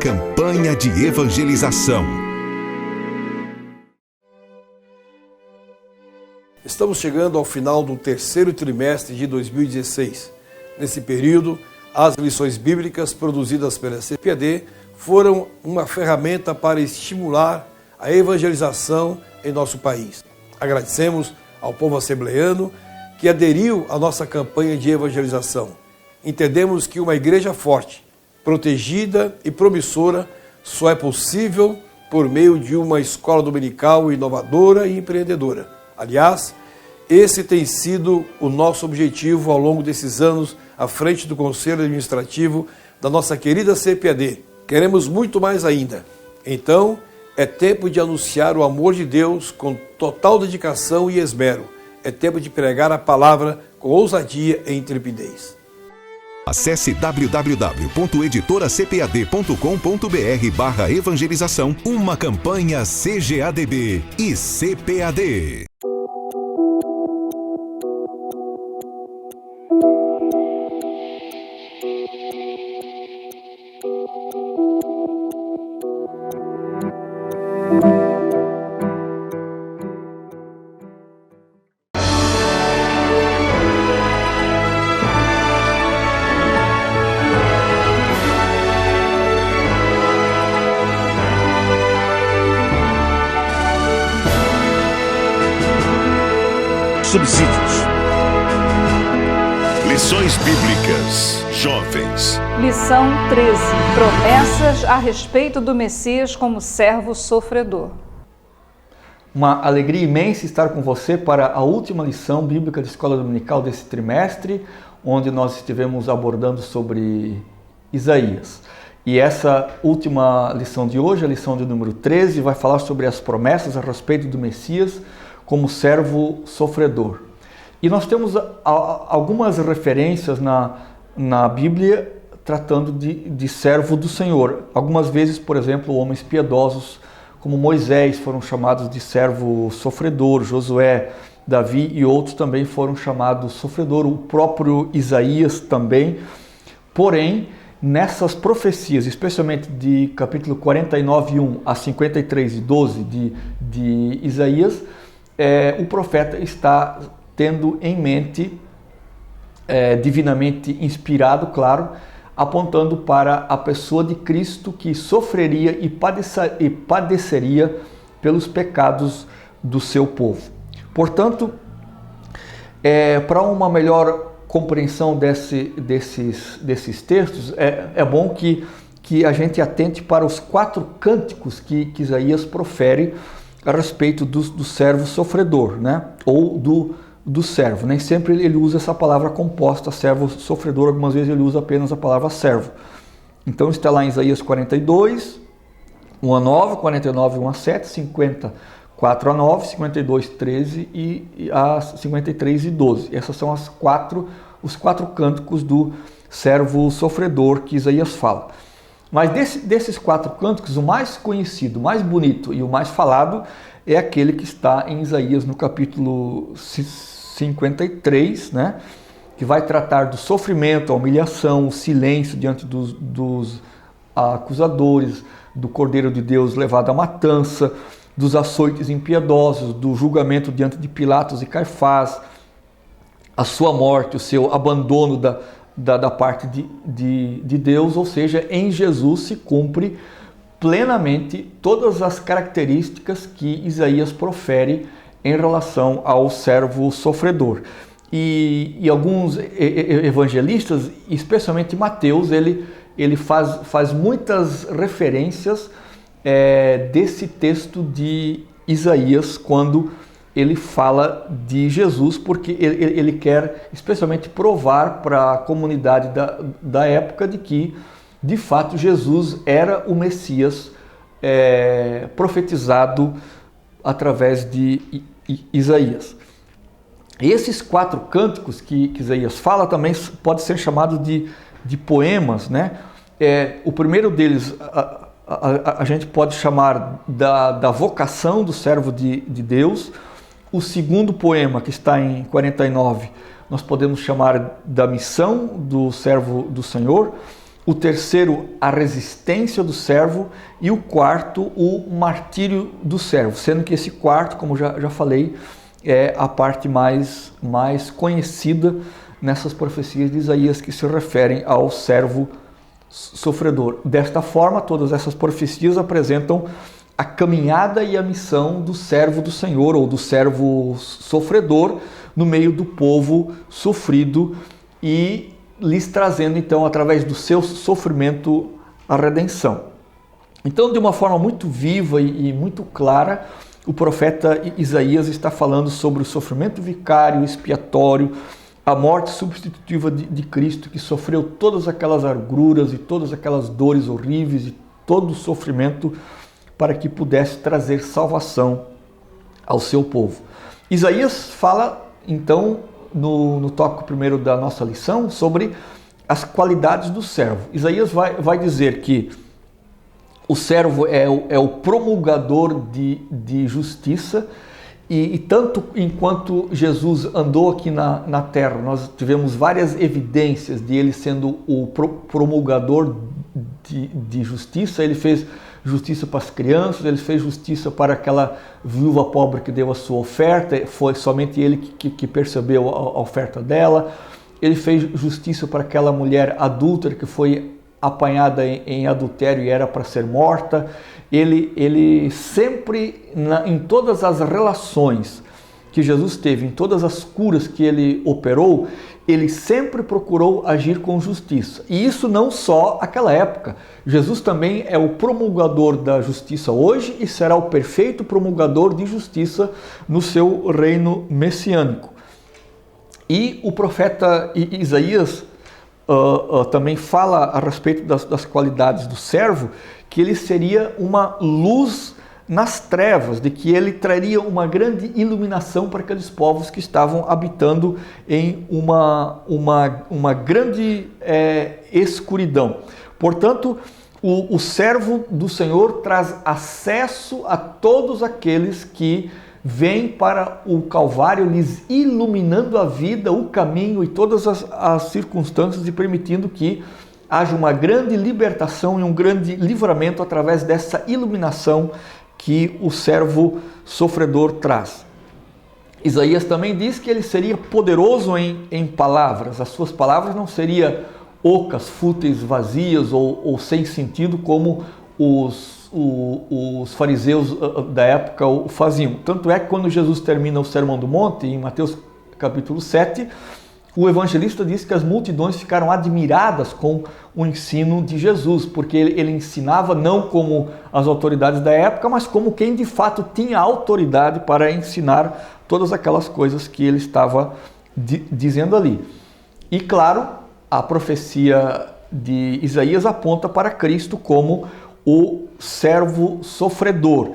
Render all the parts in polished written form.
Campanha de evangelização. Estamos chegando ao final do terceiro trimestre de 2016. Nesse período, as lições bíblicas produzidas pela CPAD foram uma ferramenta para estimular a evangelização em nosso país. Agradecemos ao povo assembleano que aderiu à nossa campanha de evangelização. Entendemos que uma igreja forte, protegida e promissora só é possível por meio de uma escola dominical inovadora e empreendedora. Aliás, esse tem sido o nosso objetivo ao longo desses anos à frente do Conselho Administrativo da nossa querida CPAD. Queremos muito mais ainda. Então, é tempo de anunciar o amor de Deus com total dedicação e esmero. É tempo de pregar a palavra com ousadia e intrepidez. Acesse www.editoracpad.com.br/evangelização, uma campanha CGADB e CPAD. Subsídios. Lições Bíblicas Jovens. Lição 13. Promessas a respeito do Messias como servo sofredor. Uma alegria imensa estar com você para a última lição bíblica de escola dominical desse trimestre, onde nós estivemos abordando sobre Isaías. E essa última lição de hoje, a lição de número 13, vai falar sobre as promessas a respeito do Messias como servo sofredor. E nós temos algumas referências na Bíblia tratando de servo do Senhor. Algumas vezes, por exemplo, homens piedosos como Moisés foram chamados de servo sofredor, Josué, Davi e outros também foram chamados sofredor, o próprio Isaías também. Porém, nessas profecias, especialmente de capítulo 49:1 a 53:12 de Isaías, o profeta está tendo em mente, divinamente inspirado, claro, apontando para a pessoa de Cristo que sofreria e padeceria pelos pecados do seu povo. Portanto, para uma melhor compreensão desses textos, é bom que a gente atente para os 4 cânticos que Isaías profere a respeito do servo sofredor, né? Ou do servo. Nem sempre ele usa essa palavra composta, servo sofredor, algumas vezes ele usa apenas a palavra servo. Então está lá em Isaías 42, 1-9, 49, 1-7, 50, 4-9, 52, 13 e a 53 e 12. Essas são os 4 cânticos do servo sofredor que Isaías fala. Mas desses 4 cânticos, o mais conhecido, o mais bonito e o mais falado é aquele que está em Isaías no capítulo 53, né? Que vai tratar do sofrimento, a humilhação, o silêncio diante dos acusadores, do Cordeiro de Deus levado à matança, dos açoites impiedosos, do julgamento diante de Pilatos e Caifás, a sua morte, o seu abandono da parte de Deus, ou seja, em Jesus se cumpre plenamente todas as características que Isaías profere em relação ao servo sofredor. E alguns evangelistas, especialmente Mateus, ele faz muitas referências desse texto de Isaías quando ele fala de Jesus, porque ele quer especialmente provar para a comunidade da época de que, de fato, Jesus era o Messias profetizado através de Isaías. E esses 4 cânticos que Isaías fala também pode ser chamado de poemas, né? O primeiro deles a gente pode chamar da vocação do servo de Deus. O segundo poema, que está em 49, nós podemos chamar da missão do servo do Senhor. o terceiro, a resistência do servo, e o quarto, o martírio do servo, sendo que esse quarto, como já falei, é a parte mais conhecida nessas profecias de Isaías que se referem ao servo sofredor. Desta forma, todas essas profecias apresentam a caminhada e a missão do servo do Senhor, ou do servo sofredor, no meio do povo sofrido, e lhes trazendo, então, através do seu sofrimento, a redenção. Então, de uma forma muito viva e muito clara, o profeta Isaías está falando sobre o sofrimento vicário, expiatório, a morte substitutiva de Cristo, que sofreu todas aquelas agruras e todas aquelas dores horríveis e todo o sofrimento para que pudesse trazer salvação ao seu povo. Isaías fala, então, no tópico primeiro da nossa lição, sobre as qualidades do servo. Isaías vai dizer que o servo é o promulgador de justiça, e tanto enquanto Jesus andou aqui na terra, nós tivemos várias evidências de ele sendo o promulgador de justiça. Ele fez justiça para as crianças, ele fez justiça para aquela viúva pobre que deu a sua oferta, foi somente ele que percebeu a oferta dela. Ele fez justiça para aquela mulher adúltera que foi apanhada em adultério e era para ser morta. Ele sempre, em todas as relações que Jesus teve, em todas as curas que ele operou, ele sempre procurou agir com justiça. E isso não só naquela época. Jesus também é o promulgador da justiça hoje e será o perfeito promulgador de justiça no seu reino messiânico. E o profeta Isaías também fala a respeito das qualidades do servo, que ele seria uma luz nas trevas, de que ele traria uma grande iluminação para aqueles povos que estavam habitando em uma grande escuridão. Portanto, o servo do Senhor traz acesso a todos aqueles que vêm para o Calvário, lhes iluminando a vida, o caminho e todas as circunstâncias, e permitindo que haja uma grande libertação e um grande livramento através dessa iluminação que o servo sofredor traz. Isaías também diz que ele seria poderoso em palavras. As suas palavras não seriam ocas, fúteis, vazias ou sem sentido, como os fariseus da época o faziam. Tanto é que quando Jesus termina o Sermão do Monte, em Mateus capítulo 7, o evangelista diz que as multidões ficaram admiradas com o ensino de Jesus, porque ele ensinava não como as autoridades da época, mas como quem de fato tinha autoridade para ensinar todas aquelas coisas que ele estava dizendo ali. E claro, a profecia de Isaías aponta para Cristo como o servo sofredor,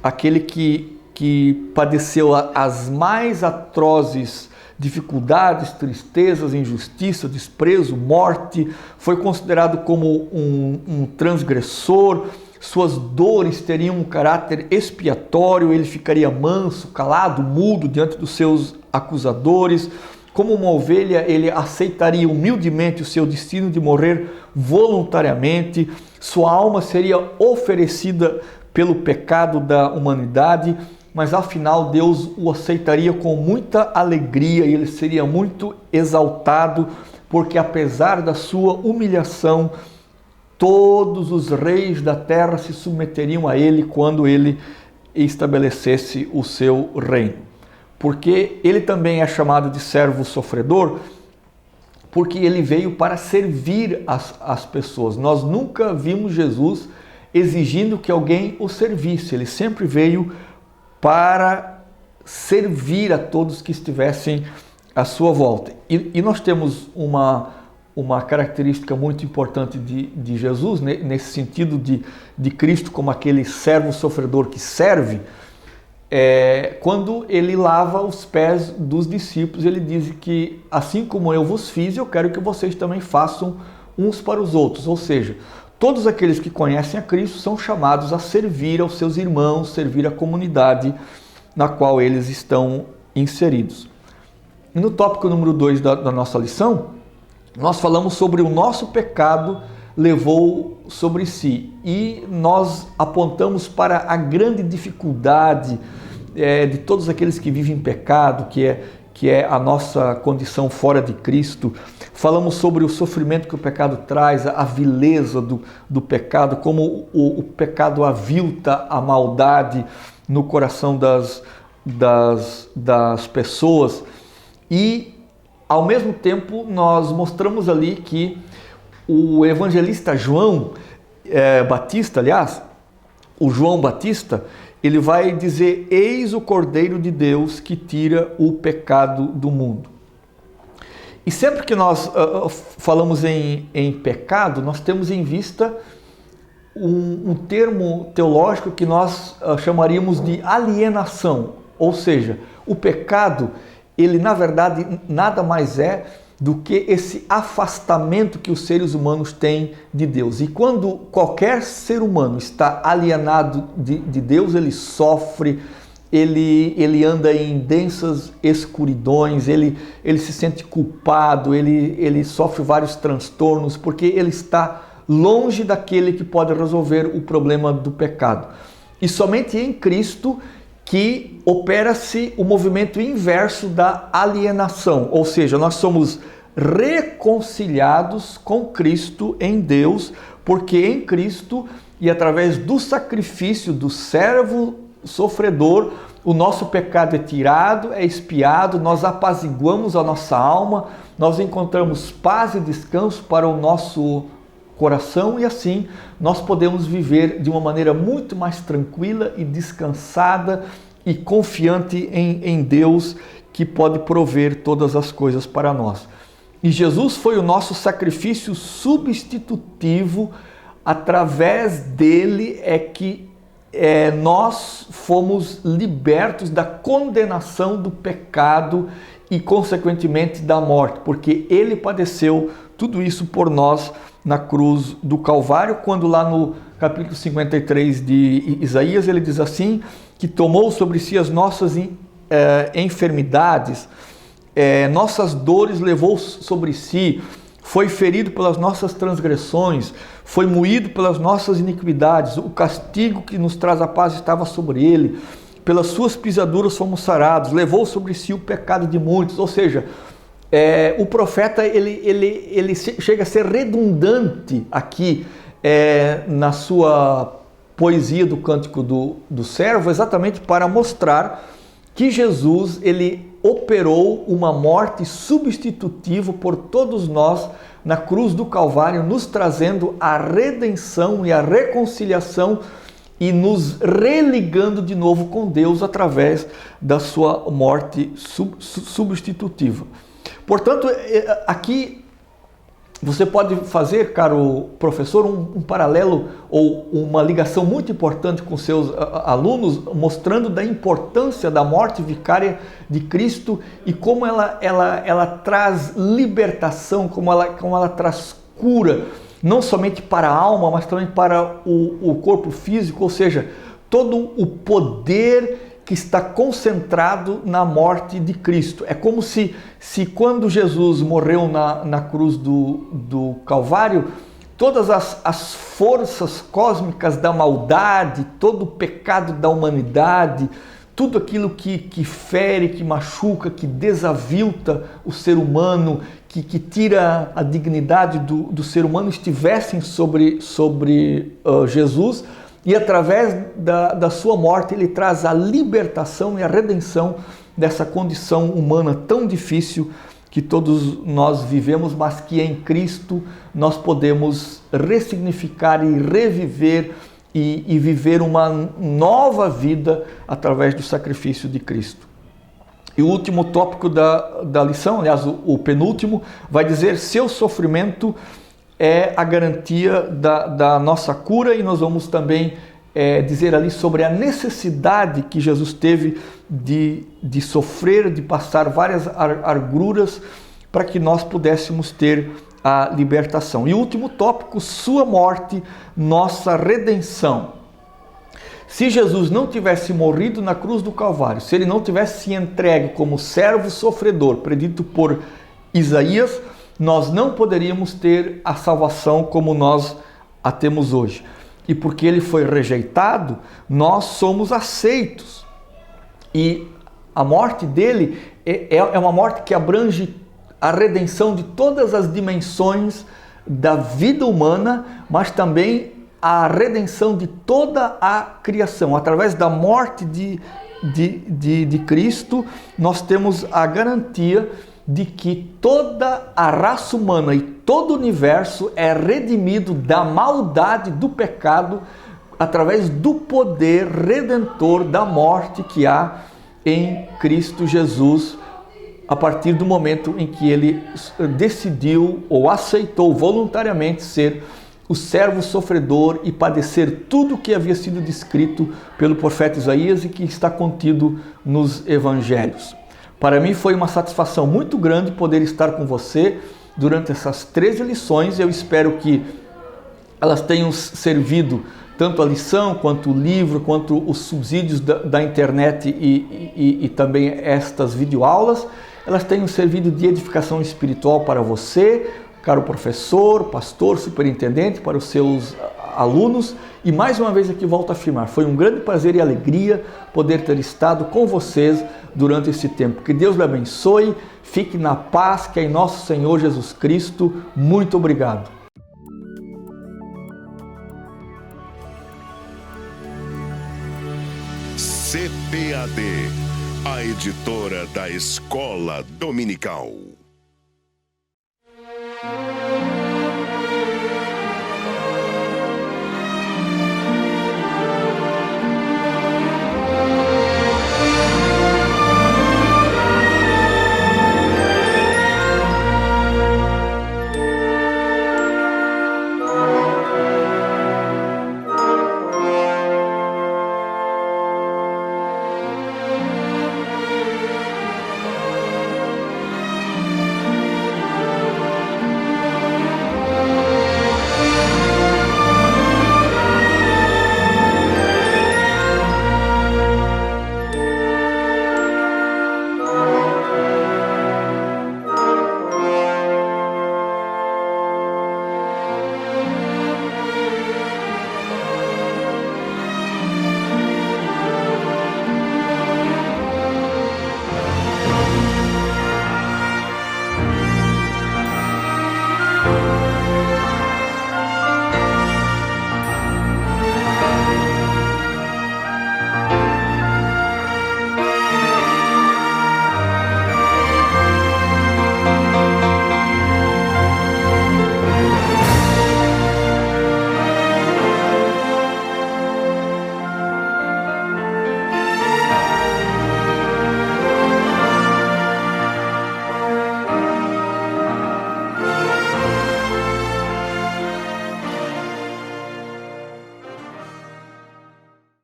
aquele que padeceu as mais atrozes dificuldades, tristezas, injustiça, desprezo, morte, foi considerado como um transgressor. Suas dores teriam um caráter expiatório, ele ficaria manso, calado, mudo diante dos seus acusadores. Como uma ovelha, ele aceitaria humildemente o seu destino de morrer voluntariamente. Sua alma seria oferecida pelo pecado da humanidade, mas afinal Deus o aceitaria com muita alegria e ele seria muito exaltado, porque apesar da sua humilhação, todos os reis da terra se submeteriam a ele quando ele estabelecesse o seu reino. Porque ele também é chamado de servo sofredor, porque ele veio para servir as pessoas. Nós nunca vimos Jesus exigindo que alguém o servisse, ele sempre veio para servir a todos que estivessem à sua volta. E nós temos uma característica muito importante de Jesus, nesse sentido de Cristo como aquele servo sofredor que serve. Quando ele lava os pés dos discípulos, ele diz que assim como eu vos fiz, eu quero que vocês também façam uns para os outros. Ou seja, todos aqueles que conhecem a Cristo são chamados a servir aos seus irmãos, servir a comunidade na qual eles estão inseridos. No tópico número 2 da nossa lição, nós falamos sobre o nosso pecado levou sobre si. E nós apontamos para a grande dificuldade de todos aqueles que vivem em pecado, que é a nossa condição fora de Cristo. Falamos sobre o sofrimento que o pecado traz, a vileza do pecado, como o pecado avilta a maldade no coração das pessoas. E, ao mesmo tempo, nós mostramos ali que o evangelista João Batista, aliás, o João Batista, ele vai dizer: eis o Cordeiro de Deus que tira o pecado do mundo. E sempre que nós falamos em pecado, nós temos em vista um termo teológico que nós chamaríamos de alienação. Ou seja, o pecado, ele na verdade nada mais é do que esse afastamento que os seres humanos têm de Deus. E quando qualquer ser humano está alienado de Deus, ele sofre, ele anda em densas escuridões, ele se sente culpado, ele sofre vários transtornos, porque ele está longe daquele que pode resolver o problema do pecado. E somente em Cristo que opera-se o movimento inverso da alienação, ou seja, nós somos reconciliados com Cristo em Deus, porque em Cristo e através do sacrifício do servo sofredor, o nosso pecado é tirado, é expiado, nós apaziguamos a nossa alma, nós encontramos paz e descanso para o nosso coração e assim nós podemos viver de uma maneira muito mais tranquila e descansada e confiante em Deus, que pode prover todas as coisas para nós. E Jesus foi o nosso sacrifício substitutivo. Através dele é que nós fomos libertos da condenação do pecado e consequentemente da morte, porque ele padeceu tudo isso por nós na cruz do Calvário, quando lá no capítulo 53 de Isaías ele diz assim, que tomou sobre si as nossas enfermidades, nossas dores levou sobre si, foi ferido pelas nossas transgressões, foi moído pelas nossas iniquidades, o castigo que nos traz a paz estava sobre ele, pelas suas pisaduras fomos sarados, levou sobre si o pecado de muitos. Ou seja, o profeta ele chega a ser redundante aqui na sua poesia do Cântico do Servo, exatamente para mostrar que Jesus ele operou uma morte substitutiva por todos nós na cruz do Calvário, nos trazendo a redenção e a reconciliação e nos religando de novo com Deus através da sua morte substitutiva. Portanto, aqui você pode fazer, caro professor, um paralelo ou uma ligação muito importante com seus alunos, mostrando da importância da morte vicária de Cristo e como ela traz libertação, como ela traz cura, não somente para a alma, mas também para o corpo físico, ou seja, todo o poder que está concentrado na morte de Cristo. É como se quando Jesus morreu na cruz do Calvário, todas as forças cósmicas da maldade, todo o pecado da humanidade, tudo aquilo que fere, que machuca, que desavilta o ser humano, que tira a dignidade do ser humano, estivessem sobre Jesus. E através da sua morte ele traz a libertação e a redenção dessa condição humana tão difícil que todos nós vivemos, mas que em Cristo nós podemos ressignificar e reviver e viver uma nova vida através do sacrifício de Cristo. E o último tópico da lição, aliás, o penúltimo, vai dizer: seu sofrimento é a garantia da nossa cura, e nós vamos também dizer ali sobre a necessidade que Jesus teve de sofrer, de passar várias agruras para que nós pudéssemos ter a libertação. E o último tópico, sua morte, nossa redenção. Se Jesus não tivesse morrido na cruz do Calvário, se ele não tivesse se entregue como servo sofredor, predito por Isaías, nós não poderíamos ter a salvação como nós a temos hoje. E porque ele foi rejeitado, nós somos aceitos. E a morte dele é uma morte que abrange a redenção de todas as dimensões da vida humana, mas também a redenção de toda a criação. Através da morte de Cristo, nós temos a garantia de que toda a raça humana e todo o universo é redimido da maldade do pecado através do poder redentor da morte que há em Cristo Jesus, a partir do momento em que ele decidiu ou aceitou voluntariamente ser o servo sofredor e padecer tudo o que havia sido descrito pelo profeta Isaías e que está contido nos evangelhos. Para mim foi uma satisfação muito grande poder estar com você durante essas 13 lições. Eu espero que elas tenham servido tanto a lição, quanto o livro, quanto os subsídios da internet e também estas videoaulas. Elas tenham servido de edificação espiritual para você, caro professor, pastor, superintendente, para os seus alunos. E mais uma vez aqui volto a afirmar, foi um grande prazer e alegria poder ter estado com vocês durante esse tempo. Que Deus lhe abençoe, fique na paz, que é em nosso Senhor Jesus Cristo. Muito obrigado. CPAD, a editora da Escola Dominical.